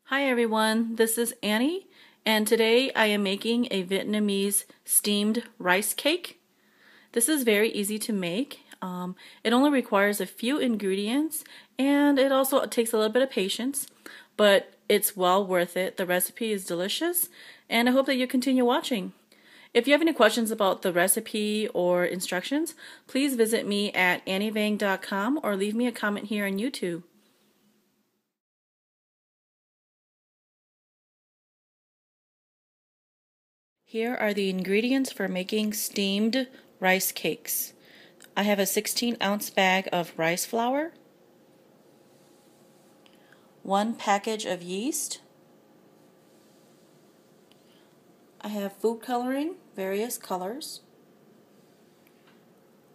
Hi everyone, this is Annie, and today I am making a Vietnamese steamed rice cake. This is very easy to make. It only requires a few ingredients, and it also takes a little bit of patience, but it's well worth it. The recipe is delicious, and I hope that you continue watching. If you have any questions about the recipe or instructions, please visit me at annievang.com or leave me a comment here on YouTube. Here are the ingredients for making steamed rice cakes. I have a 16-ounce bag of rice flour, 1 package of yeast. I have food coloring, various colors,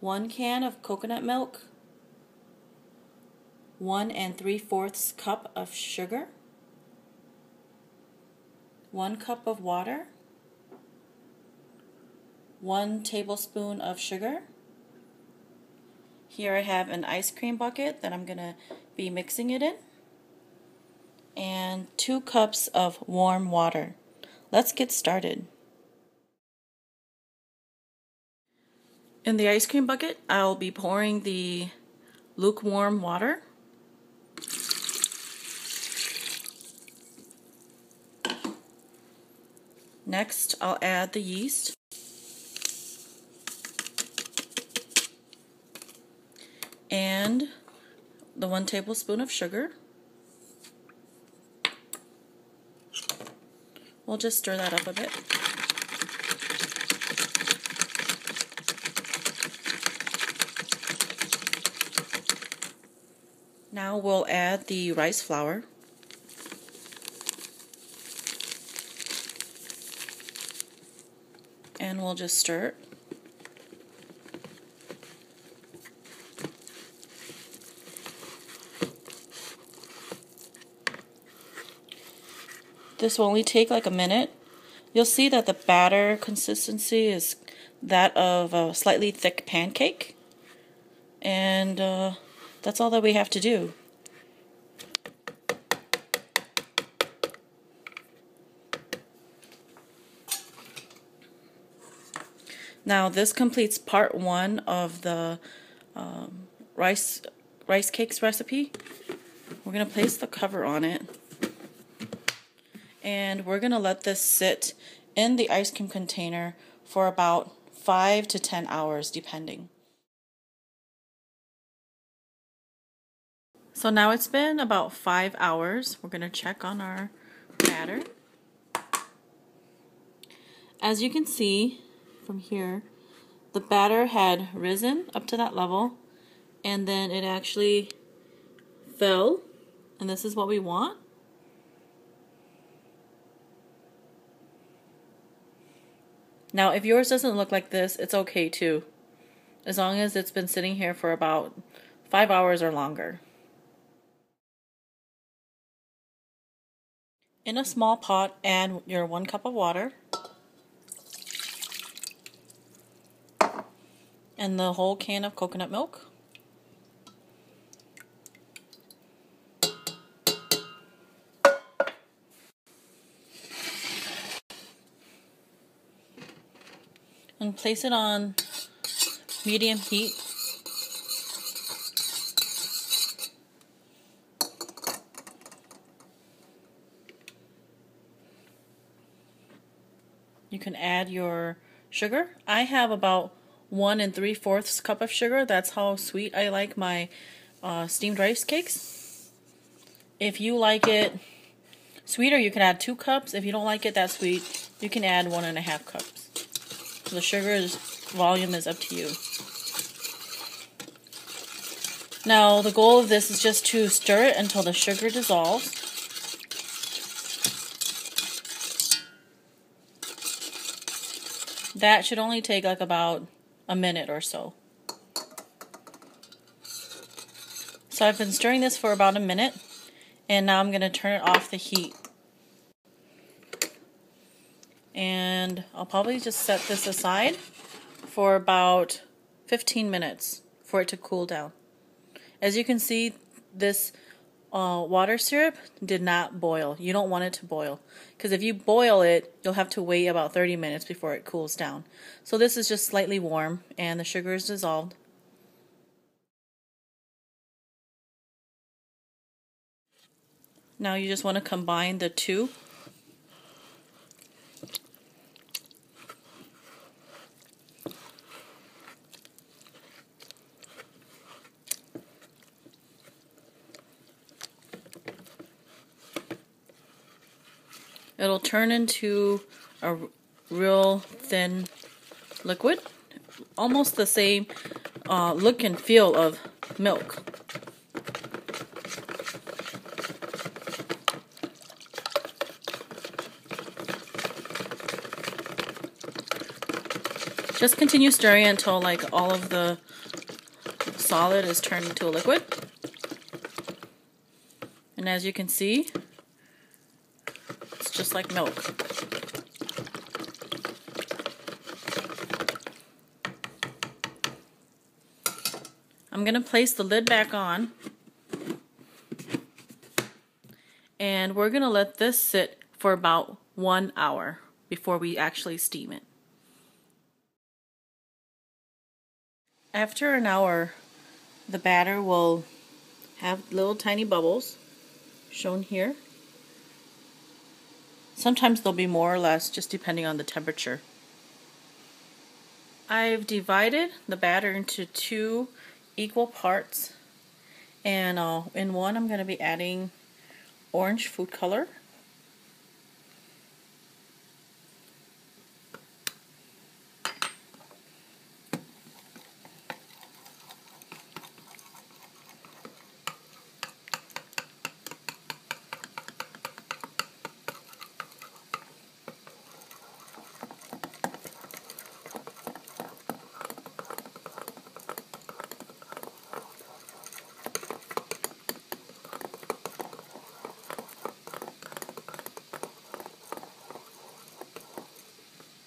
1 can of coconut milk, 1 3/4 cup of sugar, 1 cup of water, 1 tablespoon of sugar. Here I have an ice cream bucket that I'm going to be mixing it in, and 2 cups of warm water. Let's get started. In the ice cream bucket, I'll be pouring the lukewarm water. Next, I'll add the yeast. And the 1 tablespoon of sugar. We'll just stir that up a bit. Now we'll add the rice flour. And we'll just stir it. This will only take like a minute. You'll see that the batter consistency is that of a slightly thick pancake. And that's all that we have to do. Now this completes part 1 of the rice cakes recipe. We're going to place the cover on it. And we're going to let this sit in the ice cream container for about 5 to 10 hours depending. So now it's been about 5 hours. We're going to check on our batter. As you can see from here, the batter had risen up to that level, and then it actually fell, and this is what we want. Now, if yours doesn't look like this, it's okay too, as long as it's been sitting here for about 5 hours or longer. In a small pot, add your 1 cup of water and the whole can of coconut milk. And place it on medium heat. You can add your sugar. I have about 1 3/4 cup of sugar. That's how sweet I like my steamed rice cakes. If you like it sweeter, you can add 2 cups. If you don't like it that sweet, you can add 1.5 cups. The sugar's volume is up to you. Now, the goal of this is just to stir it until the sugar dissolves. That should only take like about a minute or so. So I've been stirring this for about a minute, and now I'm going to turn it off the heat. And I'll probably just set this aside for about 15 minutes for it to cool down. As you can see, this water syrup did not boil. You don't want it to boil, because if you boil it, you'll have to wait about 30 minutes before it cools down. So this is just slightly warm, and the sugar is dissolved. Now you just want to combine the two. It'll turn into a real thin liquid, almost the same look and feel of milk. Just continue stirring until like all of the solid is turned into a liquid. And as you can see, it's just like milk. I'm going to place the lid back on, and we're going to let this sit for about 1 hour before we actually steam it. After an hour, the batter will have little tiny bubbles shown here. Sometimes there'll be more or less, just depending on the temperature. I've divided the batter into 2 equal parts, and in one I'm going to be adding orange food color,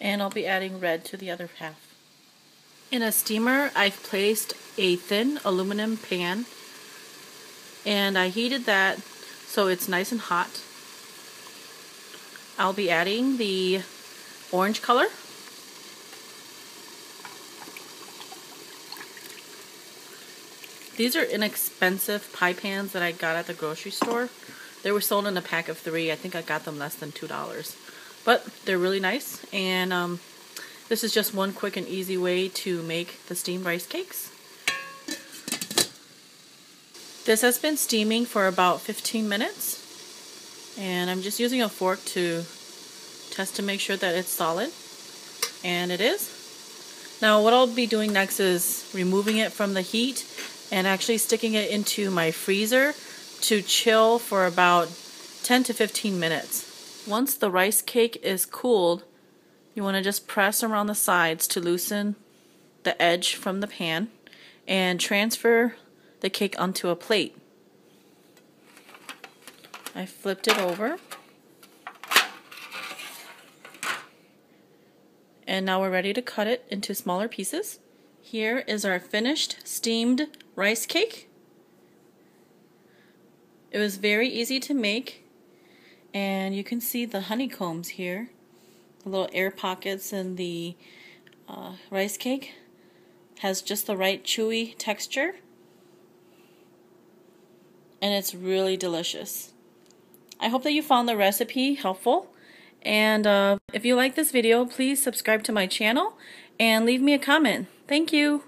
and I'll be adding red to the other half. In a steamer, I've placed a thin aluminum pan, and I heated that so it's nice and hot. I'll be adding the orange color. These are inexpensive pie pans that I got at the grocery store. They were sold in a pack of 3. I think I got them less than $2. But they're really nice, and this is just one quick and easy way to make the steamed rice cakes. This has been steaming for about 15 minutes, and I'm just using a fork to test to make sure that it's solid, and it is. Now what I'll be doing next is removing it from the heat and actually sticking it into my freezer to chill for about 10 to 15 minutes. Once the rice cake is cooled, you want to just press around the sides to loosen the edge from the pan and transfer the cake onto a plate. I flipped it over, and now we're ready to cut it into smaller pieces. Here is our finished steamed rice cake. It was very easy to make. And you can see the honeycombs here, the little air pockets in the rice cake. Has just the right chewy texture, and it's really delicious. I hope that you found the recipe helpful, and if you like this video, please subscribe to my channel and leave me a comment. Thank you.